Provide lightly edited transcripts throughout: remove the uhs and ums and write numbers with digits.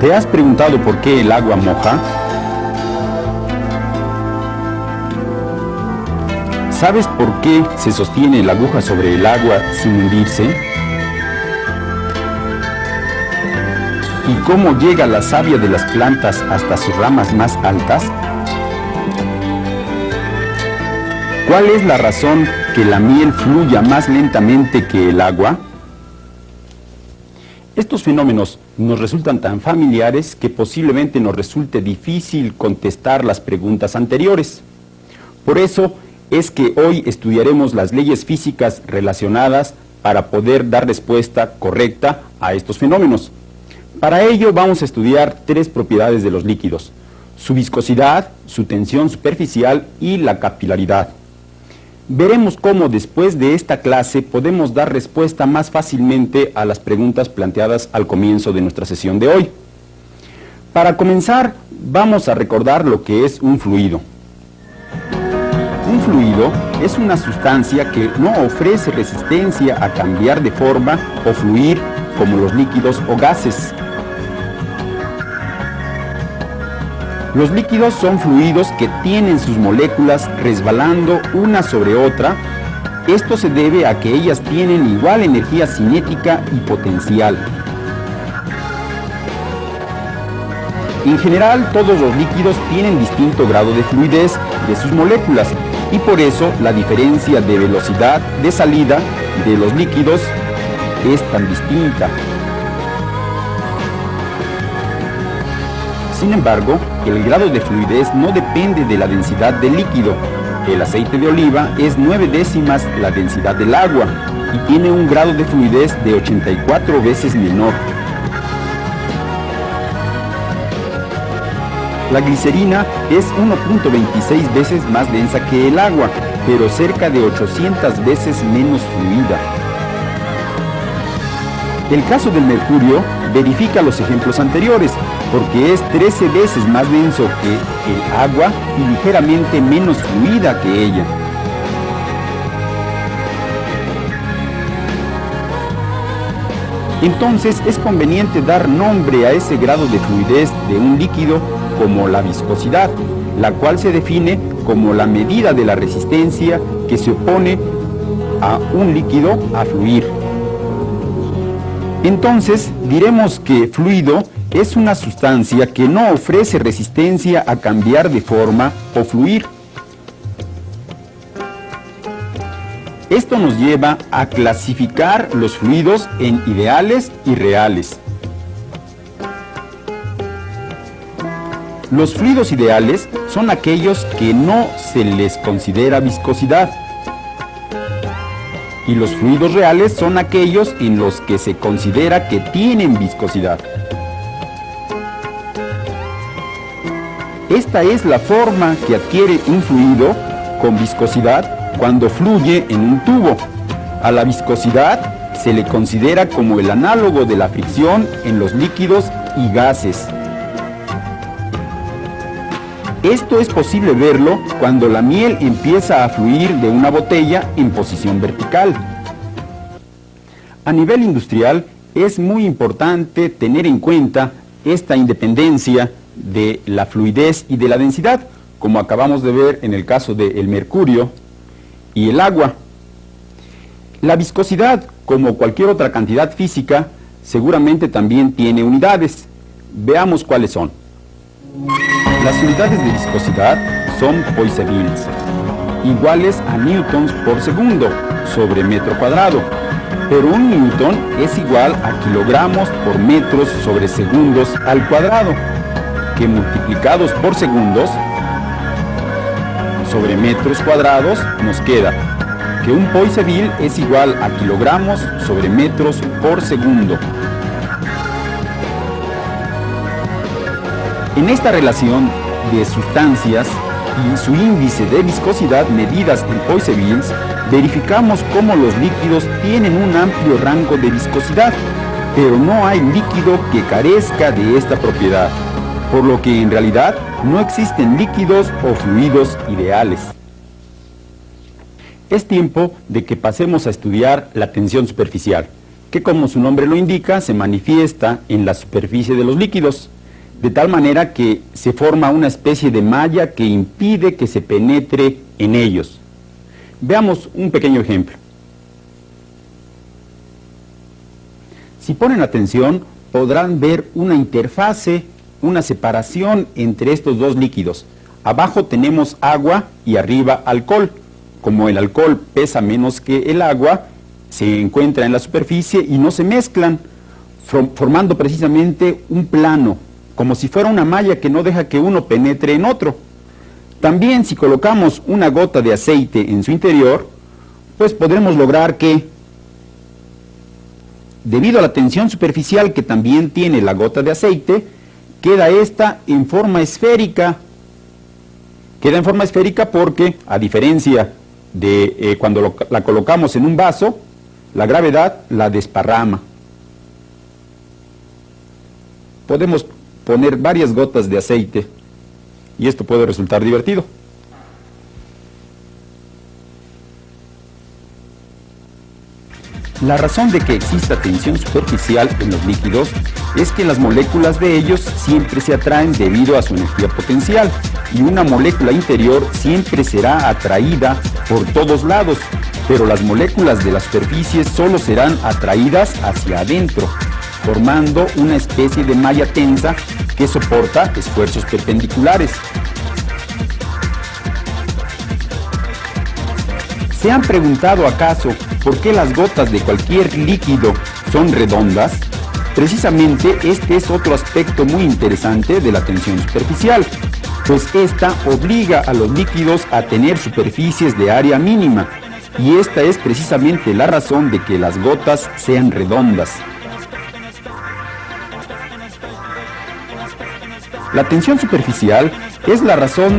¿Te has preguntado por qué el agua moja? ¿Sabes por qué se sostiene la aguja sobre el agua sin hundirse? ¿Y cómo llega la savia de las plantas hasta sus ramas más altas? ¿Cuál es la razón que la miel fluya más lentamente que el agua? Estos fenómenos nos resultan tan familiares que posiblemente nos resulte difícil contestar las preguntas anteriores. Por eso es que hoy estudiaremos las leyes físicas relacionadas para poder dar respuesta correcta a estos fenómenos. Para ello vamos a estudiar tres propiedades de los líquidos: su viscosidad, su tensión superficial y la capilaridad. Veremos cómo después de esta clase podemos dar respuesta más fácilmente a las preguntas planteadas al comienzo de nuestra sesión de hoy. Para comenzar, vamos a recordar lo que es un fluido. Un fluido es una sustancia que no ofrece resistencia a cambiar de forma o fluir como los líquidos o gases. Los líquidos son fluidos que tienen sus moléculas resbalando una sobre otra. Esto se debe a que ellas tienen igual energía cinética y potencial. En general, todos los líquidos tienen distinto grado de fluidez de sus moléculas y por eso la diferencia de velocidad de salida de los líquidos es tan distinta. Sin embargo, el grado de fluidez no depende de la densidad del líquido. El aceite de oliva es 9/10 la densidad del agua y tiene un grado de fluidez de 84 veces menor. La glicerina es 1.26 veces más densa que el agua, pero cerca de 800 veces menos fluida. El caso del mercurio verifica los ejemplos anteriores, porque es 13 veces más denso que el agua y ligeramente menos fluida que ella. Entonces es conveniente dar nombre a ese grado de fluidez de un líquido como la viscosidad, la cual se define como la medida de la resistencia que se opone a un líquido a fluir. Entonces diremos que fluido es una sustancia que no ofrece resistencia a cambiar de forma o fluir. Esto nos lleva a clasificar los fluidos en ideales y reales. Los fluidos ideales son aquellos que no se les considera viscosidad. Y los fluidos reales son aquellos en los que se considera que tienen viscosidad. Esta es la forma que adquiere un fluido con viscosidad cuando fluye en un tubo. A la viscosidad se le considera como el análogo de la fricción en los líquidos y gases. Esto es posible verlo cuando la miel empieza a fluir de una botella en posición vertical. A nivel industrial es muy importante tener en cuenta esta independencia de la fluidez y de la densidad, como acabamos de ver en el caso del mercurio y el agua. La viscosidad, como cualquier otra cantidad física, seguramente también tiene unidades. Veamos cuáles son. Las unidades de viscosidad son poiseuilles, iguales a newtons por segundo sobre metro cuadrado, pero un newton es igual a kilogramos por metros sobre segundos al cuadrado, que multiplicados por segundos sobre metros cuadrados nos queda que un poiseuille es igual a kilogramos sobre metros por segundo. En esta relación de sustancias y su índice de viscosidad medidas en poiseuilles, verificamos cómo los líquidos tienen un amplio rango de viscosidad, pero no hay líquido que carezca de esta propiedad, por lo que en realidad no existen líquidos o fluidos ideales. Es tiempo de que pasemos a estudiar la tensión superficial, que como su nombre lo indica, se manifiesta en la superficie de los líquidos. de tal manera que se forma una especie de malla que impide que se penetre en ellos. Veamos un pequeño ejemplo. Si ponen atención, podrán ver una interfase, una separación entre estos dos líquidos. Abajo tenemos agua y arriba alcohol. Como el alcohol pesa menos que el agua, se encuentra en la superficie y no se mezclan, formando precisamente un plano, como si fuera una malla que no deja que uno penetre en otro. También si colocamos una gota de aceite en su interior, pues podremos lograr que, debido a la tensión superficial que también tiene la gota de aceite, queda esta en forma esférica. Queda en forma esférica porque, a diferencia de cuando la colocamos en un vaso, la gravedad la desparrama. Podemos poner varias gotas de aceite y esto puede resultar divertido. La razón de que exista tensión superficial en los líquidos es que las moléculas de ellos siempre se atraen debido a su energía potencial y una molécula interior siempre será atraída por todos lados, pero las moléculas de la superficie solo serán atraídas hacia adentro, formando una especie de malla tensa que soporta esfuerzos perpendiculares. ¿Se han preguntado acaso por qué las gotas de cualquier líquido son redondas? Precisamente este es otro aspecto muy interesante de la tensión superficial, pues esta obliga a los líquidos a tener superficies de área mínima, y esta es precisamente la razón de que las gotas sean redondas. La tensión superficial es la razón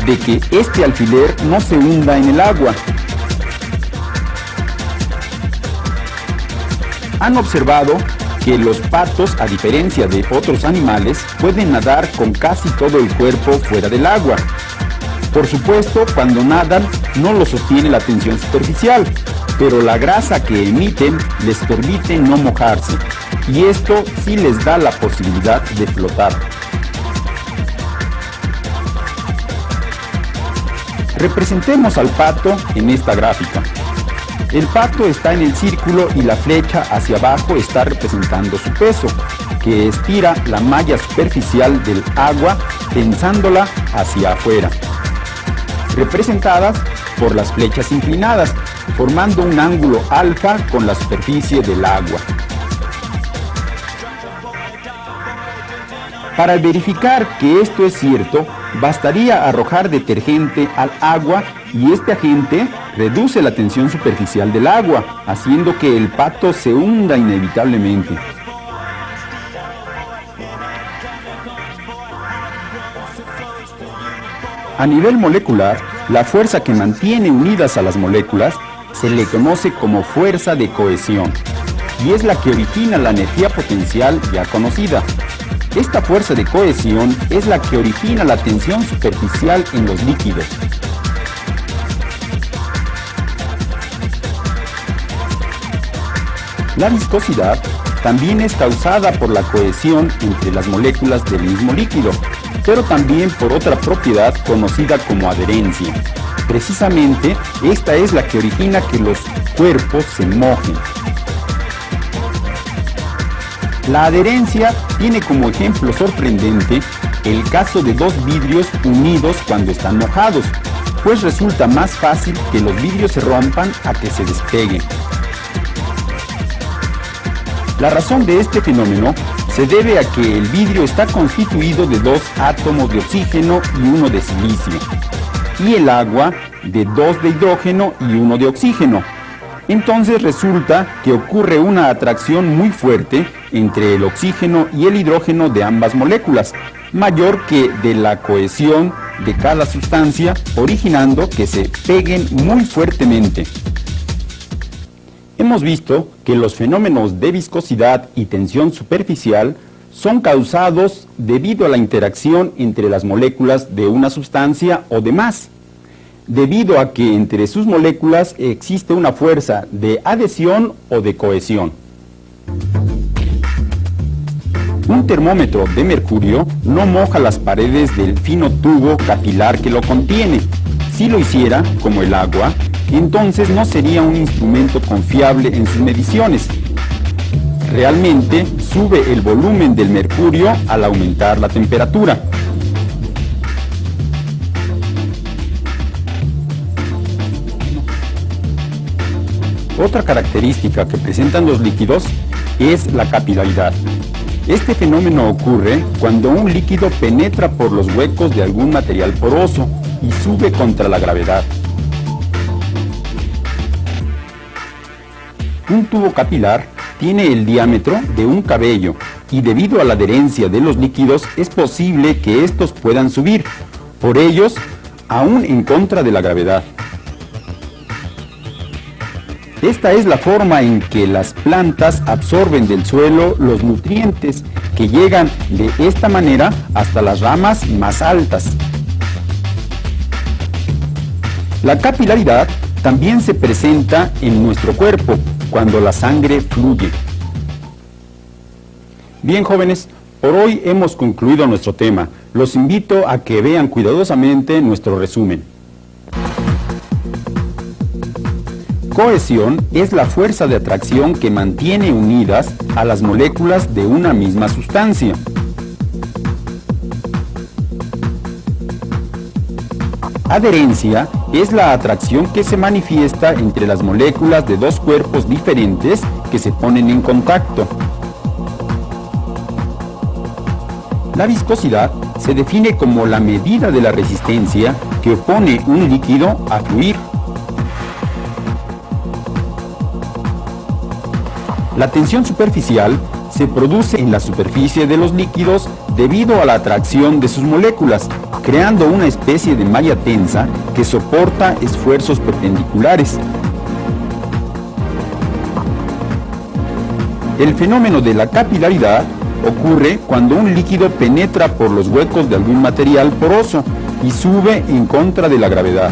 de que este alfiler no se hunda en el agua. Han observado que los patos, a diferencia de otros animales, pueden nadar con casi todo el cuerpo fuera del agua. Por supuesto, cuando nadan no lo sostiene la tensión superficial, pero la grasa que emiten les permite no mojarse, y esto sí les da la posibilidad de flotar. Representemos al pato en esta gráfica. El pato está en el círculo y la flecha hacia abajo está representando su peso, que estira la malla superficial del agua tensándola hacia afuera, representadas por las flechas inclinadas, formando un ángulo alfa con la superficie del agua. Para verificar que esto es cierto, bastaría arrojar detergente al agua y este agente reduce la tensión superficial del agua, haciendo que el pato se hunda inevitablemente. A nivel molecular, la fuerza que mantiene unidas a las moléculas se le conoce como fuerza de cohesión, y es la que origina la energía potencial ya conocida. Esta fuerza de cohesión es la que origina la tensión superficial en los líquidos. La viscosidad también es causada por la cohesión entre las moléculas del mismo líquido, pero también por otra propiedad conocida como adherencia. Precisamente, esta es la que origina que los cuerpos se mojen. La adherencia tiene como ejemplo sorprendente el caso de dos vidrios unidos cuando están mojados, pues resulta más fácil que los vidrios se rompan a que se despeguen. La razón de este fenómeno se debe a que el vidrio está constituido de dos átomos de oxígeno y uno de silicio, y el agua de dos de hidrógeno y uno de oxígeno. Entonces resulta que ocurre una atracción muy fuerte entre el oxígeno y el hidrógeno de ambas moléculas, mayor que de la cohesión de cada sustancia, originando que se peguen muy fuertemente. Hemos visto que los fenómenos de viscosidad y tensión superficial son causados debido a la interacción entre las moléculas de una sustancia o de más, debido a que entre sus moléculas existe una fuerza de adhesión o de cohesión. Un termómetro de mercurio no moja las paredes del fino tubo capilar que lo contiene. Si lo hiciera, como el agua, entonces no sería un instrumento confiable en sus mediciones. Realmente sube el volumen del mercurio al aumentar la temperatura. Otra característica que presentan los líquidos es la capilaridad. Este fenómeno ocurre cuando un líquido penetra por los huecos de algún material poroso y sube contra la gravedad. Un tubo capilar tiene el diámetro de un cabello y debido a la adherencia de los líquidos es posible que estos puedan subir, por ellos, aún en contra de la gravedad. Esta es la forma en que las plantas absorben del suelo los nutrientes que llegan de esta manera hasta las ramas más altas. La capilaridad también se presenta en nuestro cuerpo cuando la sangre fluye. Bien, jóvenes, por hoy hemos concluido nuestro tema. Los invito a que vean cuidadosamente nuestro resumen. Cohesión es la fuerza de atracción que mantiene unidas a las moléculas de una misma sustancia. Adherencia es la atracción que se manifiesta entre las moléculas de dos cuerpos diferentes que se ponen en contacto. La viscosidad se define como la medida de la resistencia que opone un líquido a fluir. La tensión superficial se produce en la superficie de los líquidos debido a la atracción de sus moléculas, creando una especie de malla tensa que soporta esfuerzos perpendiculares. El fenómeno de la capilaridad ocurre cuando un líquido penetra por los huecos de algún material poroso y sube en contra de la gravedad.